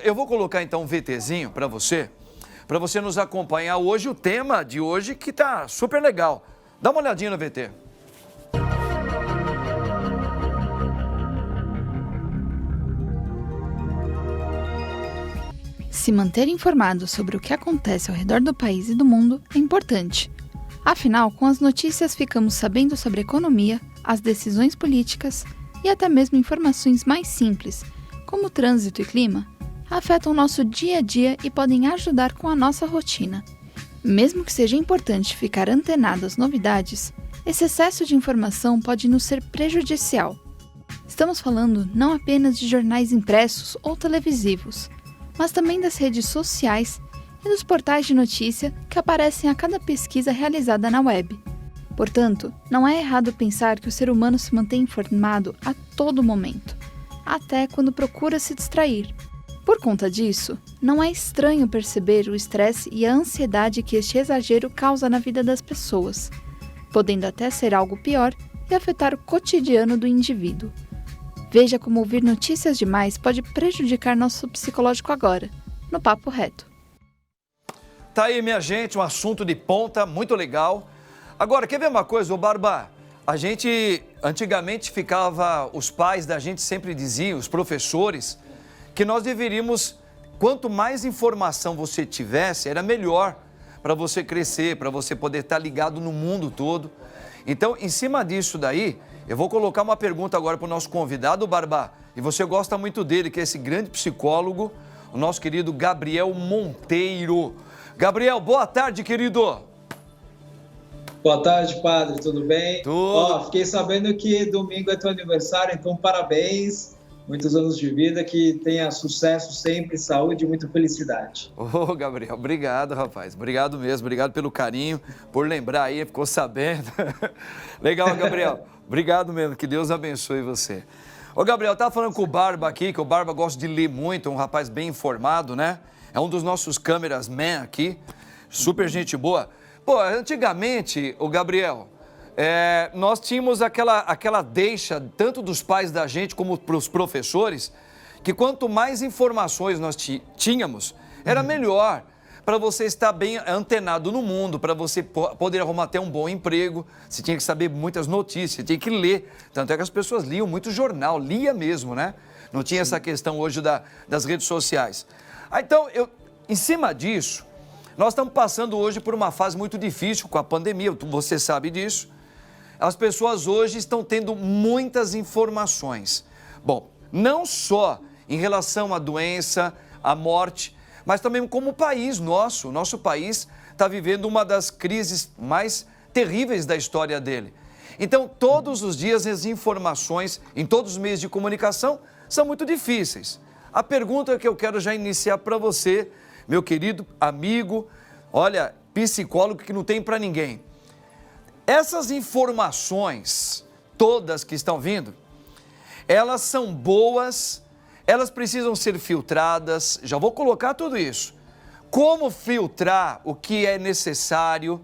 Eu vou colocar então um VTzinho para você nos acompanhar hoje, o tema de hoje que tá super legal. Dá uma olhadinha no VT. Se manter informado sobre o que acontece ao redor do país e do mundo é importante. Afinal, com as notícias ficamos sabendo sobre a economia, as decisões políticas e até mesmo informações mais simples, como trânsito e clima, afetam o nosso dia a dia e podem ajudar com a nossa rotina. Mesmo que seja importante ficar antenado às novidades, esse excesso de informação pode nos ser prejudicial. Estamos falando não apenas de jornais impressos ou televisivos, mas também das redes sociais e dos portais de notícia que aparecem a cada pesquisa realizada na web. Portanto, não é errado pensar que o ser humano se mantém informado a todo momento, até quando procura se distrair. Por conta disso, não é estranho perceber o estresse e a ansiedade que este exagero causa na vida das pessoas, podendo até ser algo pior e afetar o cotidiano do indivíduo. Veja como ouvir notícias demais pode prejudicar nosso psicológico agora, no Papo Reto. Tá aí, minha gente, um assunto de ponta, muito legal. Agora, quer ver uma coisa, ô Barba? A gente, antigamente os pais da gente sempre diziam, os professores, que nós deveríamos, quanto mais informação você tivesse, era melhor para você crescer, para você poder estar ligado no mundo todo. Então, em cima disso daí, eu vou colocar uma pergunta agora para o nosso convidado, Barba, e você gosta muito dele, que é esse grande psicólogo, o nosso querido Gabriel Monteiro. Gabriel, boa tarde, querido. Boa tarde, padre, tudo bem? Tudo. Fiquei sabendo que domingo é teu aniversário, então parabéns. Muitos anos de vida, que tenha sucesso sempre, saúde e muita felicidade. Ô, Gabriel, obrigado, rapaz. Obrigado mesmo, obrigado pelo carinho, por lembrar aí, ficou sabendo. Legal, Gabriel. Obrigado mesmo, que Deus abençoe você. Ô, Gabriel, eu tava falando com o Barba aqui, que o Barba gosta de ler muito, é um rapaz bem informado, né? É um dos nossos câmeras man aqui, super gente boa. Pô, antigamente, o Gabriel, nós tínhamos aquela deixa, tanto dos pais da gente como dos professores, que quanto mais informações nós tínhamos, era melhor para você estar bem antenado no mundo, para você poder arrumar até um bom emprego. Você tinha que saber muitas notícias, você tinha que ler. Tanto é que as pessoas liam muito jornal, lia mesmo, né? Não tinha essa questão hoje das redes sociais. Então, em cima disso, nós estamos passando hoje por uma fase muito difícil com a pandemia, você sabe disso. As pessoas hoje estão tendo muitas informações. Bom, não só em relação à doença, à morte, mas também como o país nosso país está vivendo uma das crises mais terríveis da história dele. Então, todos os dias as informações em todos os meios de comunicação são muito difíceis. A pergunta que eu quero já iniciar para você, meu querido amigo, olha, psicólogo que não tem para ninguém. Essas informações, todas que estão vindo, elas são boas, elas precisam ser filtradas, já vou colocar tudo isso. Como filtrar o que é necessário,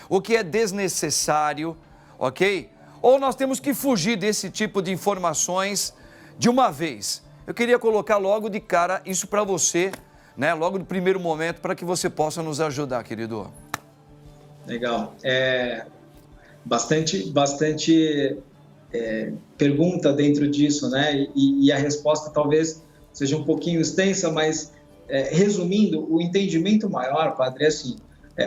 o que é desnecessário, ok? Ou nós temos que fugir desse tipo de informações de uma vez. Eu queria colocar logo de cara isso para você, né? Logo no primeiro momento, para que você possa nos ajudar, querido. Legal. Bastante pergunta dentro disso, né? E a resposta talvez seja um pouquinho extensa, mas resumindo, o entendimento maior, padre, é assim: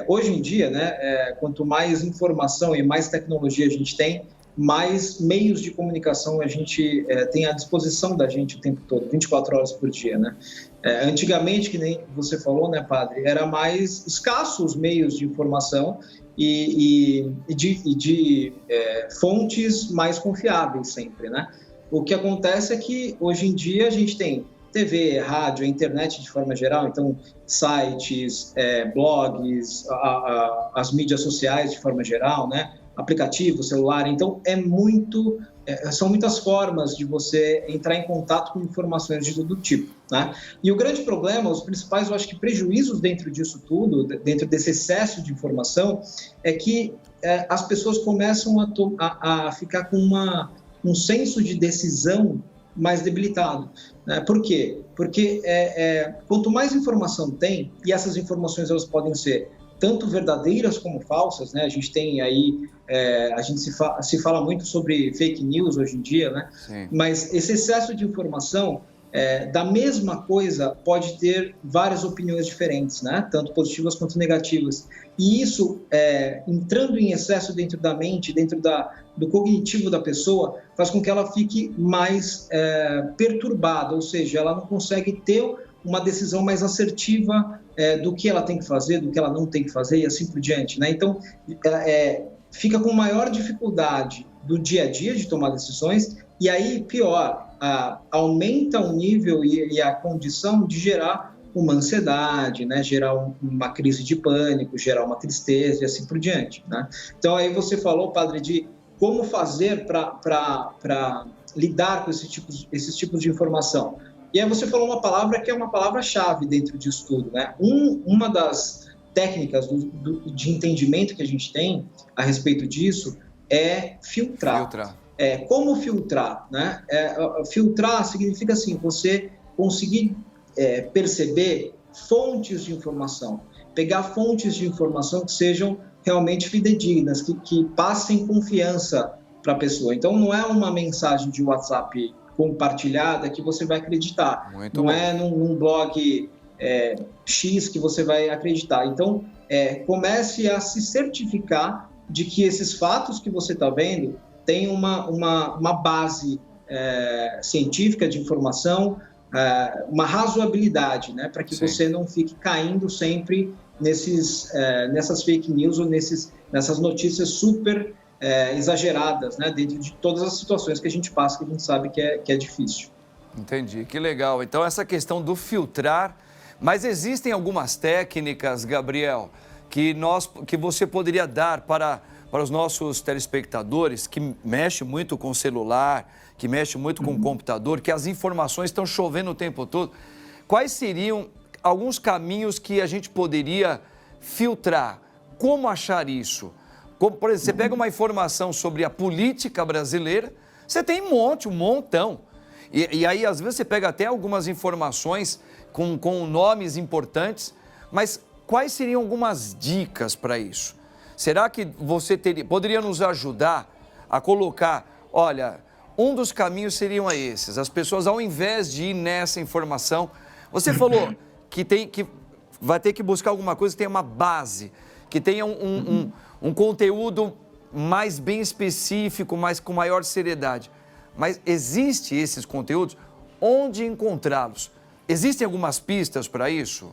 hoje em dia, né? Quanto mais informação e mais tecnologia a gente tem, mais meios de comunicação a gente tem à disposição da gente o tempo todo, 24 horas por dia, né? Antigamente, que nem você falou, né, padre, era mais escasso os meios de informação e de fontes mais confiáveis sempre, né? O que acontece é que hoje em dia a gente tem TV, rádio, internet de forma geral, então sites, blogs, as mídias sociais de forma geral, né? Aplicativo, celular, então são muitas formas de você entrar em contato com informações de todo tipo, né? E o grande problema, os principais, eu acho que prejuízos dentro disso tudo, dentro desse excesso de informação, é que as pessoas começam a ficar com um senso de decisão mais debilitado. Né? Por quê? Porque quanto mais informação tem, e essas informações elas podem ser tanto verdadeiras como falsas, né? A gente tem aí, a gente se fala muito sobre fake news hoje em dia, né? Sim. Mas esse excesso de informação, da mesma coisa, pode ter várias opiniões diferentes, né? Tanto positivas quanto negativas. E isso, entrando em excesso dentro da mente, dentro do cognitivo da pessoa, faz com que ela fique mais perturbada, ou seja, ela não consegue ter uma decisão mais assertiva do que ela tem que fazer, do que ela não tem que fazer e assim por diante, né? Então, fica com maior dificuldade do dia a dia de tomar decisões e aí, pior, aumenta o nível e a condição de gerar uma ansiedade, né? Gerar uma crise de pânico, gerar uma tristeza e assim por diante, né? Então, aí você falou, padre, de como fazer para lidar com esses tipos de informação. E aí você falou uma palavra que é uma palavra-chave dentro disso tudo, né? Uma das técnicas de entendimento que a gente tem a respeito disso é filtrar. Como filtrar, né? Filtrar significa assim, você conseguir perceber fontes de informação, pegar fontes de informação que sejam realmente fidedignas, que passem confiança para a pessoa. Então, não é uma mensagem de WhatsApp compartilhada que você vai acreditar. Muito não bom. É num blog X que você vai acreditar. Então, comece a se certificar de que esses fatos que você está vendo têm uma base científica de informação, uma razoabilidade, né, para que você não fique caindo sempre nessas fake news ou nessas notícias super exageradas, né, dentro de todas as situações que a gente passa, que a gente sabe que é difícil. Entendi, que legal. Então, essa questão do filtrar, mas existem algumas técnicas, Gabriel, que você poderia dar para os nossos telespectadores que mexe muito com o celular, que mexe muito com o computador, que as informações estão chovendo o tempo todo. Quais seriam alguns caminhos que a gente poderia filtrar? Como achar isso? Como, por exemplo, você pega uma informação sobre a política brasileira, você tem um montão. E aí, às vezes, você pega até algumas informações com nomes importantes, mas quais seriam algumas dicas para isso? Será que você poderia nos ajudar a colocar, olha, um dos caminhos seriam esses, as pessoas, ao invés de ir nessa informação, você falou que vai ter que buscar alguma coisa que tenha uma base, que tenha um conteúdo mais bem específico, mas com maior seriedade. Mas existem esses conteúdos? Onde encontrá-los? Existem algumas pistas para isso?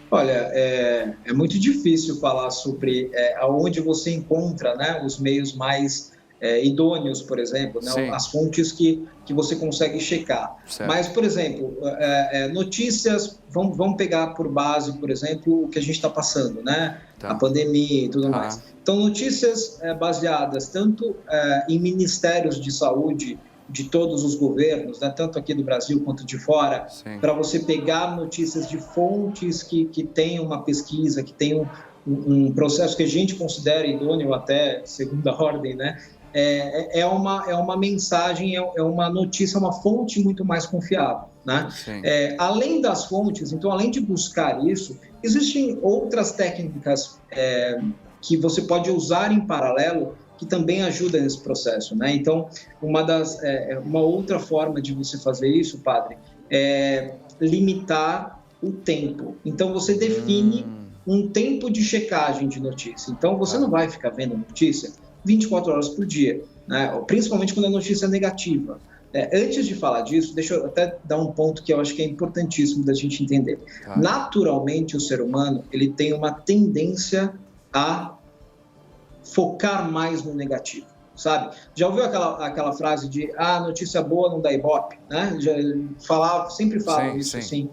Olha, é muito difícil falar sobre aonde você encontra, né, os meios mais idôneos, por exemplo, né, as fontes que você consegue checar. Certo. Mas, por exemplo, notícias, vamos pegar por base, por exemplo, o que a gente está passando, né? Tá. A pandemia e tudo mais. Então, notícias baseadas tanto em ministérios de saúde de todos os governos, né, tanto aqui do Brasil quanto de fora, para você pegar notícias de fontes que tenham uma pesquisa, que tenham um processo que a gente considera idôneo até segunda ordem, né? É uma mensagem, é uma notícia, uma fonte muito mais confiável, né? Além das fontes, então, além de buscar isso, existem outras técnicas que você pode usar em paralelo que também ajuda nesse processo, né? Então, uma outra forma de você fazer isso, padre, é limitar o tempo. Então, você define um tempo de checagem de notícia. Então, você não vai ficar vendo notícia 24 horas por dia, né? Principalmente quando a notícia é negativa. Antes de falar disso, deixa eu até dar um ponto que eu acho que é importantíssimo da gente entender. Naturalmente, o ser humano ele tem uma tendência a focar mais no negativo, sabe? Já ouviu aquela frase de notícia boa não dá ibope, né? Sempre falam isso assim.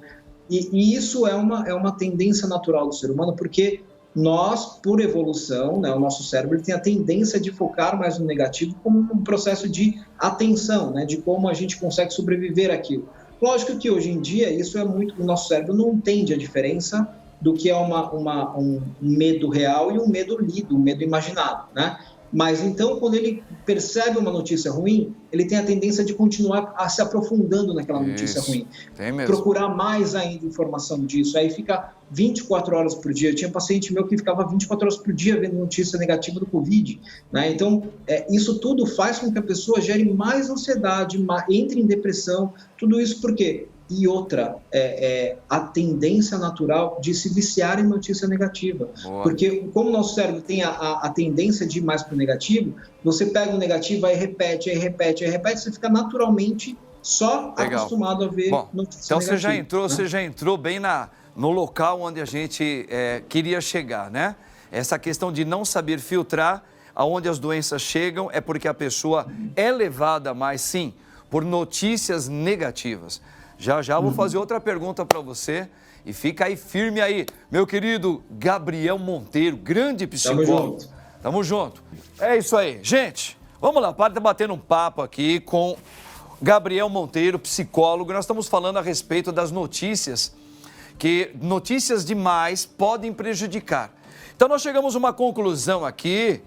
E isso é uma tendência natural do ser humano, porque nós, por evolução, né, o nosso cérebro tem a tendência de focar mais no negativo como um processo de atenção, né, de como a gente consegue sobreviver àquilo. Lógico que hoje em dia isso é muito, o nosso cérebro não entende a diferença do que é um medo real e um medo lido, um medo imaginado, né? Mas então, quando ele percebe uma notícia ruim, ele tem a tendência de continuar se aprofundando naquela notícia ruim. Tem mesmo. Procurar mais ainda informação disso. Aí fica 24 horas por dia. Eu tinha paciente meu que ficava 24 horas por dia vendo notícia negativa do Covid. Né? Então, isso tudo faz com que a pessoa gere mais ansiedade, entre em depressão. Tudo isso por quê? E outra, a tendência natural de se viciar em notícia negativa. Boa. Porque como o nosso cérebro tem a tendência de ir mais para o negativo, você pega o negativo, aí repete, você fica naturalmente só acostumado a ver notícia então negativa. Então você já entrou bem no local onde a gente queria chegar, né? Essa questão de não saber filtrar aonde as doenças chegam é porque a pessoa é levada mais, sim, por notícias negativas. Já vou fazer outra pergunta para você e fica aí firme aí, meu querido Gabriel Monteiro, grande psicólogo. Tamo junto. É isso aí. Gente, vamos lá, para de batendo um papo aqui com Gabriel Monteiro, psicólogo. Nós estamos falando a respeito das notícias, que notícias demais podem prejudicar. Então nós chegamos a uma conclusão aqui,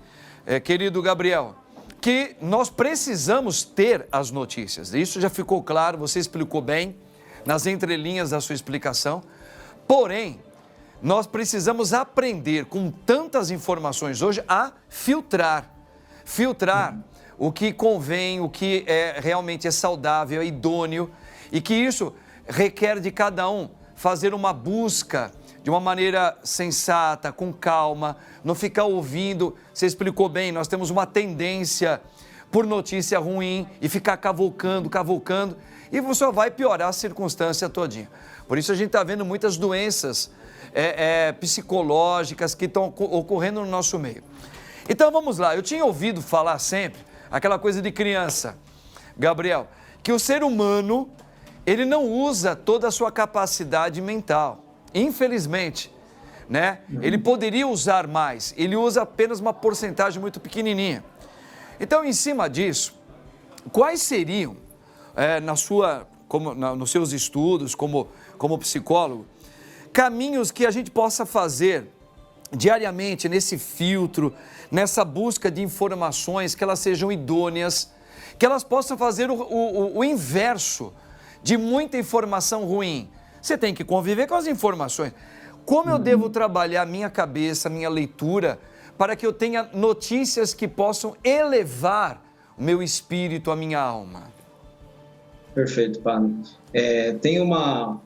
querido Gabriel, que nós precisamos ter as notícias. Isso já ficou claro, você explicou bem nas entrelinhas da sua explicação. Porém, nós precisamos aprender com tantas informações hoje a filtrar o que convém, o que realmente é saudável, é idôneo, e que isso requer de cada um fazer uma busca de uma maneira sensata, com calma, não ficar ouvindo. Você explicou bem, nós temos uma tendência por notícia ruim e ficar cavucando, e você só vai piorar a circunstância todinha. Por isso a gente está vendo muitas doenças psicológicas que estão ocorrendo no nosso meio. Então vamos lá, eu tinha ouvido falar sempre, aquela coisa de criança, Gabriel, que o ser humano, ele não usa toda a sua capacidade mental. Infelizmente, né? Ele poderia usar mais, ele usa apenas uma porcentagem muito pequenininha. Então, em cima disso, quais seriam, nos seus estudos como psicólogo, caminhos que a gente possa fazer diariamente nesse filtro, nessa busca de informações, que elas sejam idôneas, que elas possam fazer o inverso de muita informação ruim? Você tem que conviver com as informações. Como eu devo trabalhar minha cabeça, minha leitura, para que eu tenha notícias que possam elevar o meu espírito, a minha alma? Perfeito, Padre. Tem uma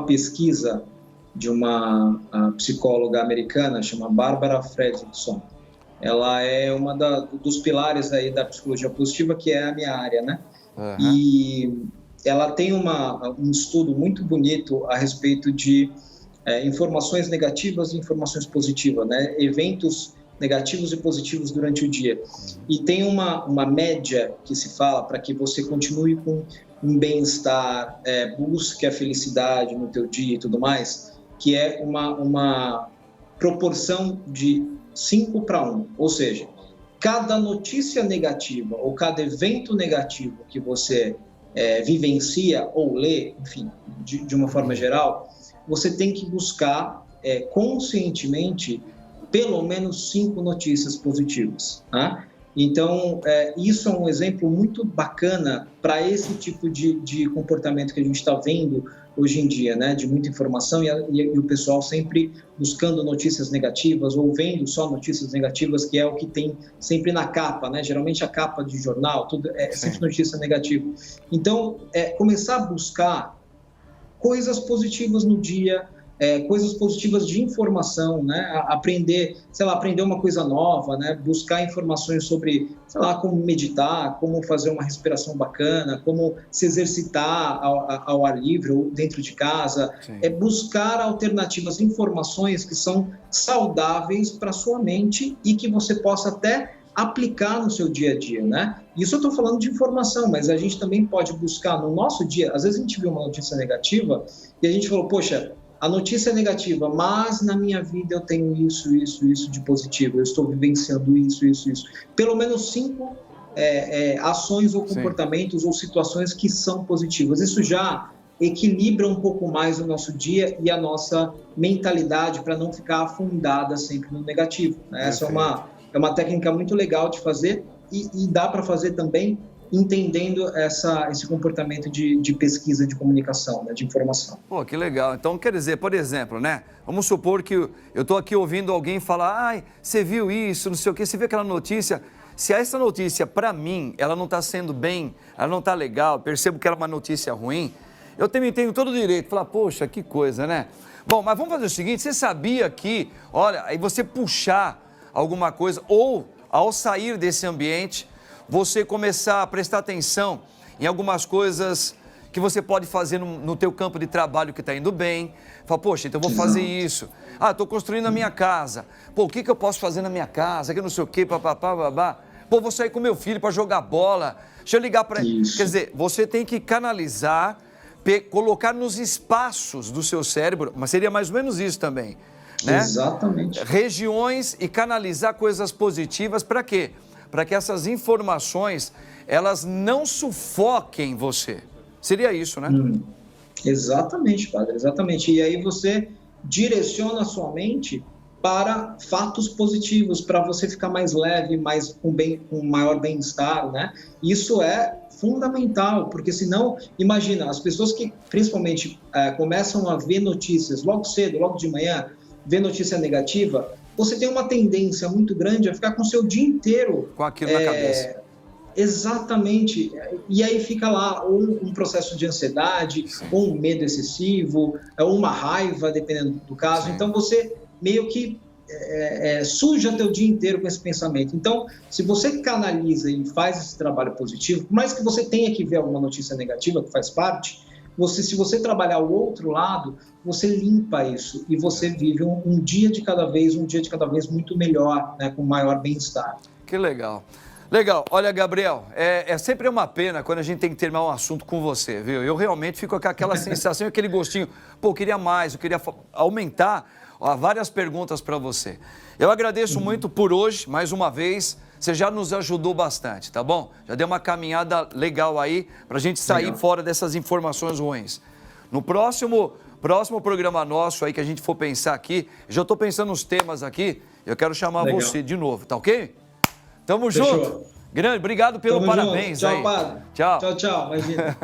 pesquisa de uma psicóloga americana, chama Barbara Fredrickson. Ela é uma dos pilares aí da psicologia positiva, que é a minha área, né? Uhum. E ela tem um estudo muito bonito a respeito de informações negativas e informações positivas, né? Eventos negativos e positivos durante o dia. E tem uma média que se fala para que você continue com um bem-estar, busque a felicidade no teu dia e tudo mais, que é uma proporção de 5:1. Ou seja, cada notícia negativa ou cada evento negativo que você vivencia ou lê, enfim, de uma forma geral, você tem que buscar conscientemente pelo menos 5 notícias positivas, né? Então, isso é um exemplo muito bacana para esse tipo de comportamento que a gente está vendo hoje em dia, né? De muita informação e o pessoal sempre buscando notícias negativas ou vendo só notícias negativas, que é o que tem sempre na capa, né? Geralmente a capa de jornal, tudo é sempre notícia negativa. Então, começar a buscar coisas positivas no dia, coisas positivas de informação, né? Aprender uma coisa nova, né? Buscar informações sobre, como meditar, como fazer uma respiração bacana, como se exercitar ao ar livre ou dentro de casa. Buscar alternativas, informações que são saudáveis para a sua mente e que você possa até aplicar no seu dia a dia, né? Isso eu estou falando de informação, mas a gente também pode buscar no nosso dia. Às vezes a gente viu uma notícia negativa e a gente falou, poxa, a notícia é negativa, mas na minha vida eu tenho isso de positivo, eu estou vivenciando isso. Pelo menos 5 ações ou comportamentos ou situações que são positivas. Isso já equilibra um pouco mais o nosso dia e a nossa mentalidade para não ficar afundada sempre no negativo, né? Essa é é uma técnica muito legal de fazer e dá para fazer também entendendo esse comportamento de pesquisa de comunicação, né, de informação. Pô, que legal. Então, quer dizer, por exemplo, né? Vamos supor que eu estou aqui ouvindo alguém falar, ai, você viu isso, não sei o quê, você viu aquela notícia. Se essa notícia, para mim, ela não está sendo bem, ela não está legal, percebo que ela é uma notícia ruim, eu também tenho todo o direito de falar, poxa, que coisa, né? Bom, mas vamos fazer o seguinte, você sabia que, olha, aí você puxar alguma coisa, ou ao sair desse ambiente, você começar a prestar atenção em algumas coisas que você pode fazer no teu campo de trabalho que está indo bem. Fala, poxa, então eu vou fazer isso. Ah, estou construindo a minha casa. Pô, o que eu posso fazer na minha casa? Que não sei o quê, papapá, babá. Pô, vou sair com meu filho para jogar bola. Deixa eu ligar para ele. Quer dizer, você tem que canalizar, colocar nos espaços do seu cérebro, mas seria mais ou menos isso também, né? Exatamente. Regiões e canalizar coisas positivas para quê? Para que essas informações, elas não sufoquem você. Seria isso, né? Exatamente, padre, exatamente. E aí você direciona a sua mente para fatos positivos, para você ficar mais leve, com maior bem-estar, né? Isso é fundamental, porque senão, imagina, as pessoas que principalmente começam a ver notícias logo cedo, logo de manhã, ver notícia negativa, você tem uma tendência muito grande a ficar com o seu dia inteiro com aquilo na cabeça. Exatamente. E aí fica lá ou um processo de ansiedade, sim, ou um medo excessivo, ou uma raiva, dependendo do caso. Sim. Então você meio que suja teu dia inteiro com esse pensamento. Então, se você canaliza e faz esse trabalho positivo, por mais que você tenha que ver alguma notícia negativa, que faz parte, se você trabalhar o outro lado, você limpa isso e você vive um dia de cada vez muito melhor, né, com maior bem-estar. Que legal. Legal. Olha, Gabriel, é sempre uma pena quando a gente tem que terminar um assunto com você, viu? Eu realmente fico com aquela sensação, aquele gostinho, pô, eu queria mais, eu queria aumentar várias perguntas para você. Eu agradeço muito por hoje, mais uma vez. Você já nos ajudou bastante, tá bom? Já deu uma caminhada legal aí para a gente sair fora dessas informações ruins. No próximo programa nosso aí que a gente for pensar aqui, já estou pensando nos temas aqui, eu quero chamar você de novo, tá ok? Tamo junto. Grande, obrigado pelo parabéns. Tchau, aí. padre. Tchau. Tchau, imagina.